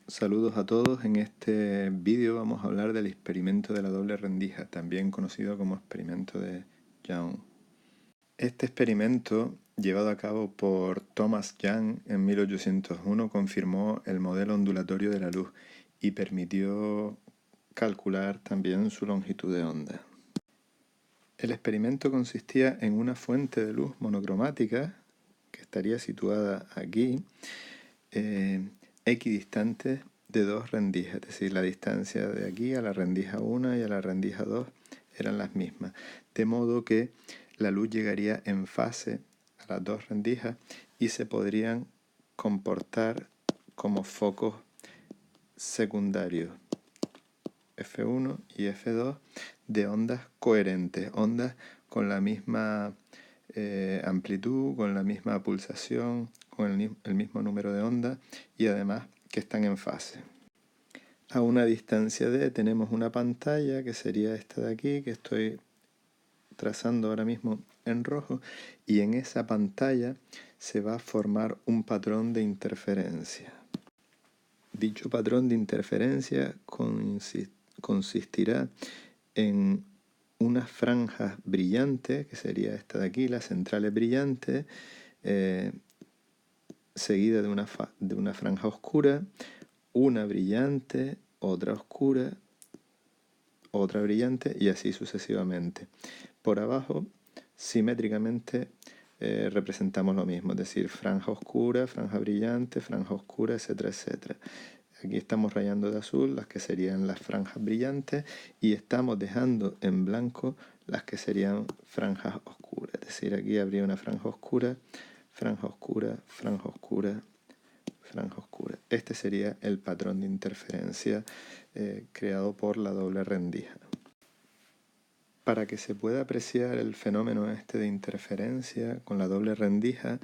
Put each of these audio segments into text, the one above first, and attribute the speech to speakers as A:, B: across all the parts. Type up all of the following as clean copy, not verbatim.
A: Saludos a todos. En este vídeo vamos a hablar del experimento de la doble rendija, también conocido como experimento de Young. Este experimento, llevado a cabo por Thomas Young en 1801, confirmó el modelo ondulatorio de la luz y permitió calcular también su longitud de onda. El experimento consistía en una fuente de luz monocromática que estaría situada aquí, equidistante de dos rendijas, es decir, la distancia de aquí a la rendija 1 y a la rendija 2 eran las mismas, de modo que la luz llegaría en fase a las dos rendijas y se podrían comportar como focos secundarios F1 y F2 de ondas coherentes, ondas con la misma amplitud, con la misma pulsación, con el mismo número de ondas y además que están en fase. A una distancia D tenemos una pantalla que sería esta de aquí, que estoy trazando ahora mismo en rojo, y en esa pantalla se va a formar un patrón de interferencia. Dicho patrón de interferencia consistirá en unas franjas brillantes, que sería esta de aquí, la central es brillante, seguida de una franja oscura, una brillante, otra oscura, otra brillante y así sucesivamente. Por abajo, simétricamente, representamos lo mismo, es decir, franja oscura, franja brillante, franja oscura, etcétera, etcétera. Aquí estamos rayando de azul las que serían las franjas brillantes y estamos dejando en blanco las que serían franjas oscuras. Es decir, aquí habría una franja oscura, franja oscura, franja oscura, franja oscura. Este sería el patrón de interferencia creado por la doble rendija. Para que se pueda apreciar el fenómeno este de interferencia con la doble rendija,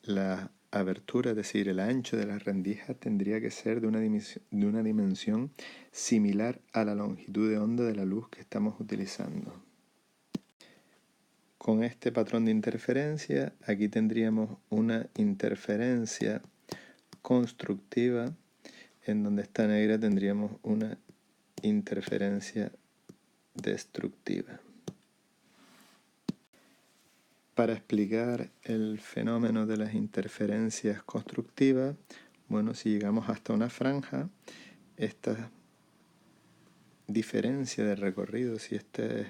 A: la abertura, es decir, el ancho de la rendija tendría que ser de una dimensión similar a la longitud de onda de la luz que estamos utilizando. Con este patrón de interferencia, aquí tendríamos una interferencia constructiva, en donde está negra tendríamos una interferencia destructiva. Para explicar el fenómeno de las interferencias constructivas, bueno, si llegamos hasta una franja, esta diferencia de recorrido, si este es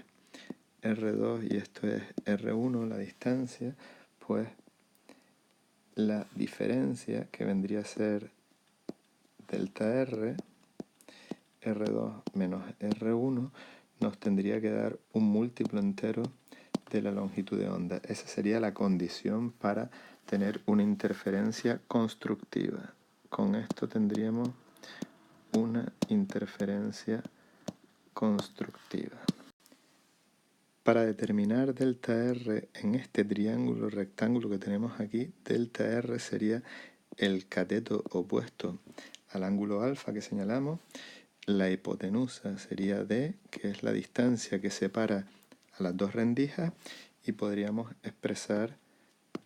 A: R2 y esto es R1, la distancia, pues la diferencia que vendría a ser delta R, R2 menos R1, nos tendría que dar un múltiplo entero de la longitud de onda. Esa sería la condición para tener una interferencia constructiva. Con esto tendríamos una interferencia constructiva. Para determinar delta R en este triángulo rectángulo que tenemos aquí, delta R sería el cateto opuesto al ángulo alfa que señalamos. La hipotenusa sería D, que es la distancia que separa a las dos rendijas, y podríamos expresar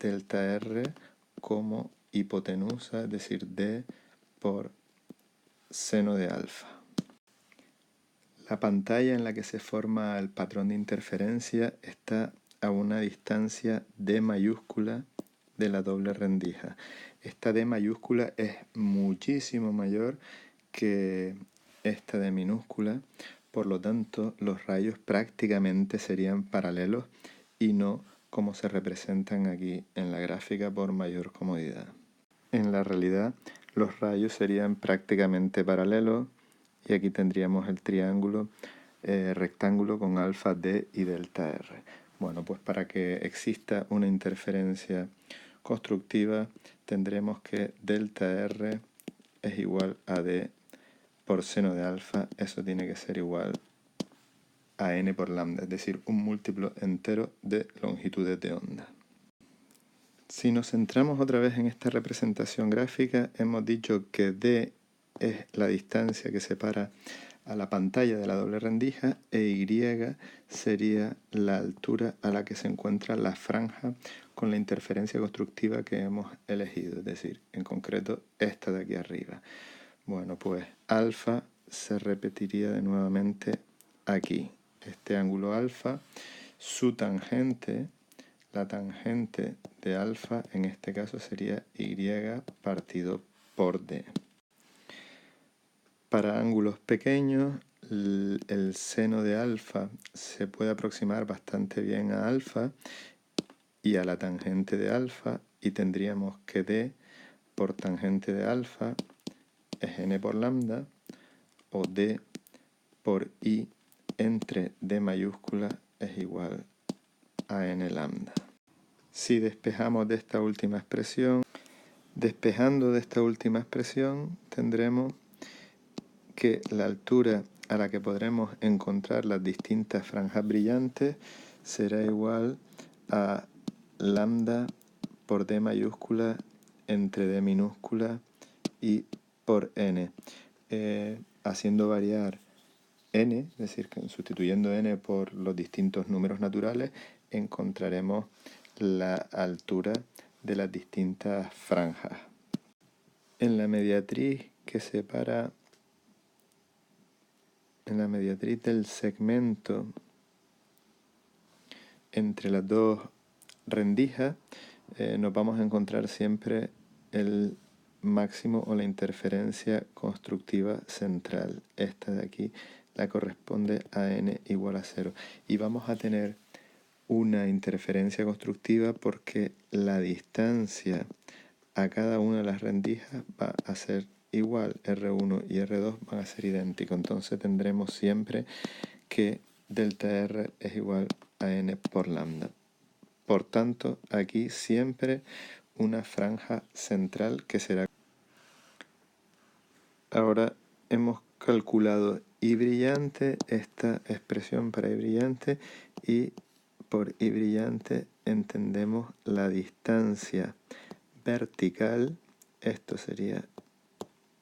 A: delta R como hipotenusa, es decir, D por seno de alfa. La pantalla en la que se forma el patrón de interferencia está a una distancia D mayúscula de la doble rendija. Esta D mayúscula es muchísimo mayor que esta D minúscula, por lo tanto los rayos prácticamente serían paralelos y no como se representan aquí en la gráfica por mayor comodidad. En la realidad los rayos serían prácticamente paralelos y aquí tendríamos el triángulo rectángulo con alfa, D y delta R. Bueno, pues para que exista una interferencia constructiva tendremos que delta R es igual a D por seno de alfa. Eso tiene que ser igual a n por lambda, es decir, un múltiplo entero de longitudes de onda. Si nos centramos otra vez en esta representación gráfica, hemos dicho que D es la distancia que separa a la pantalla de la doble rendija e Y sería la altura a la que se encuentra la franja con la interferencia constructiva que hemos elegido, es decir, en concreto esta de aquí arriba. Bueno, pues alfa se repetiría de nuevamente aquí. Este ángulo alfa, su tangente, la tangente de alfa en este caso sería y partido por d. Para ángulos pequeños, el seno de alfa se puede aproximar bastante bien a alfa y a la tangente de alfa, y tendríamos que d por tangente de alfa es n por lambda, o d por i entre d mayúscula es igual a n lambda. Si despejamos de esta última expresión, despejando de esta última expresión, tendremos que la altura a la que podremos encontrar las distintas franjas brillantes será igual a lambda por d mayúscula entre d minúscula y por n, haciendo variar n, es decir, que sustituyendo n por los distintos números naturales, encontraremos la altura de las distintas franjas. En la mediatriz que separa, en la mediatriz del segmento entre las dos rendijas, nos vamos a encontrar siempre el máximo o la interferencia constructiva central. Esta de aquí la corresponde a n igual a 0. Y vamos a tener una interferencia constructiva porque la distancia a cada una de las rendijas va a ser igual. R1 y R2 van a ser idénticos. Entonces tendremos siempre que delta R es igual a n por lambda. Por tanto, aquí siempre una franja central que será. Ahora hemos calculado I brillante, esta expresión para I brillante, y por I brillante entendemos la distancia vertical, esto sería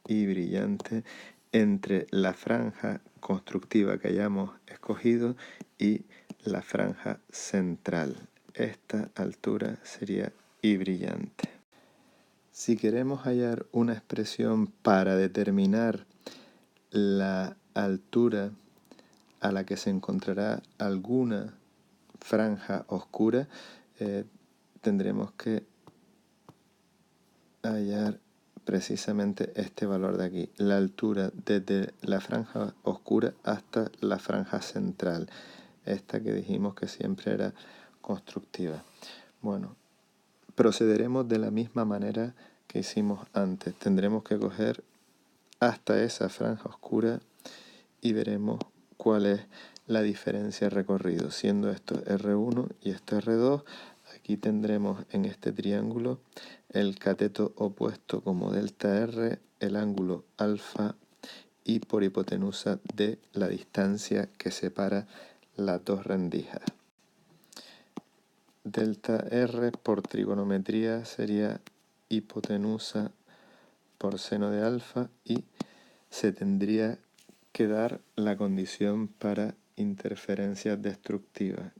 A: I brillante, entre la franja constructiva que hayamos escogido y la franja central. Esta altura sería I brillante. Si queremos hallar una expresión para determinar la altura a la que se encontrará alguna franja oscura, tendremos que hallar precisamente este valor de aquí, la altura desde la franja oscura hasta la franja central, esta que dijimos que siempre era constructiva. Bueno, procederemos de la misma manera que hicimos antes. Tendremos que coger hasta esa franja oscura y veremos cuál es la diferencia de recorrido, siendo esto R1 y esto R2. Aquí tendremos en este triángulo el cateto opuesto como delta R, el ángulo alfa y por hipotenusa de la distancia que separa las dos rendijas. Delta R por trigonometría sería hipotenusa por seno de alfa y se tendría que dar la condición para interferencias destructivas,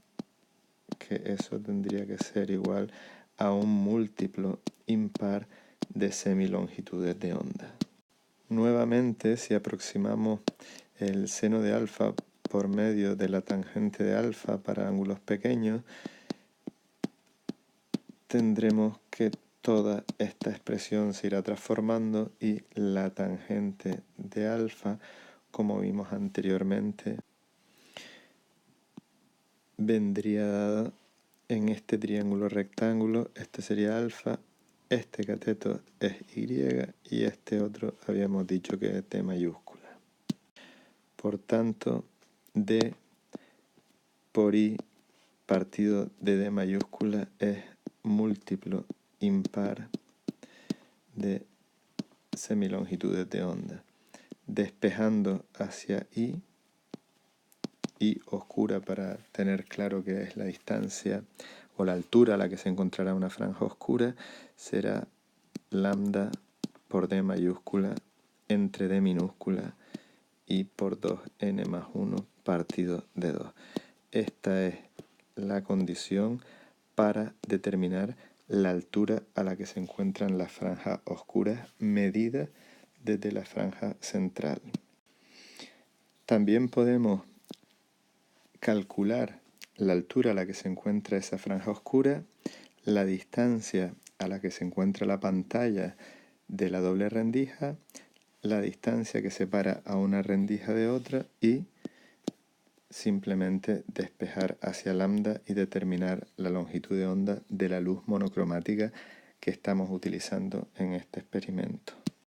A: que eso tendría que ser igual a un múltiplo impar de semilongitudes de onda. Nuevamente, si aproximamos el seno de alfa por medio de la tangente de alfa para ángulos pequeños, tendremos que toda esta expresión se irá transformando y la tangente de alfa, como vimos anteriormente, vendría dada en este triángulo rectángulo. Este sería alfa, este cateto es y y este otro habíamos dicho que es d mayúscula. Por tanto, d por i partido de d mayúscula es múltiplo impar de semilongitudes de onda. Despejando hacia i oscura para tener claro que es la distancia o la altura a la que se encontrará una franja oscura, será lambda por d mayúscula entre d minúscula y por 2n más 1 partido de 2. Esta es la condición para determinar la altura a la que se encuentran las franjas oscuras medida desde la franja central. También podemos calcular la altura a la que se encuentra esa franja oscura, la distancia a la que se encuentra la pantalla de la doble rendija, la distancia que separa a una rendija de otra y simplemente despejar hacia lambda y determinar la longitud de onda de la luz monocromática que estamos utilizando en este experimento.